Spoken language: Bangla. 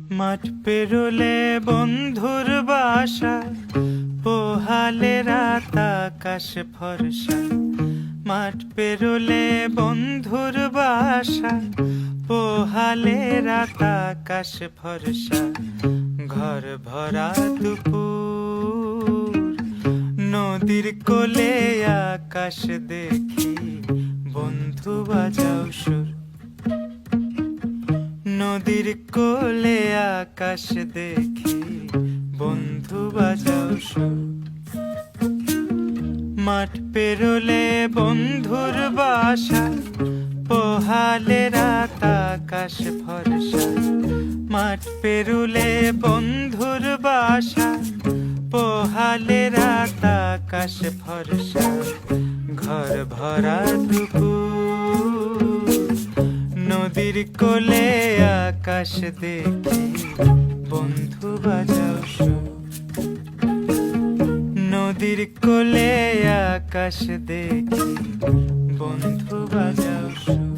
মাঠ পেরোলে বন্ধুর বাসা, পোহালে রাত আকাশ ফর্সা। মাঠ পেরোলে বন্ধুর বাসা, পোহালে রাত আকাশ ফর্সা। ঘর ভরা দুপুর, নদীর কোলে আকাশ দেখি, বন্ধু বাজাও সুর। নদীর কোলে আকাশ দেখি, বন্ধু বাজাও সুর। মাঠ পেরোলে বন্ধুর বাসা, পোহালে রাত আকাশ ফর্সা। মাঠ পেরোলে বন্ধুর বাসা, পোহালে রাত আকাশ ফর্সা। ঘর ভরা দুপুর, নদীর কোলে আকাশ দেখি, বন্ধু বাজাও সুর। নদীর কোলে আকাশ দেখি, বন্ধু বাজাও সুর।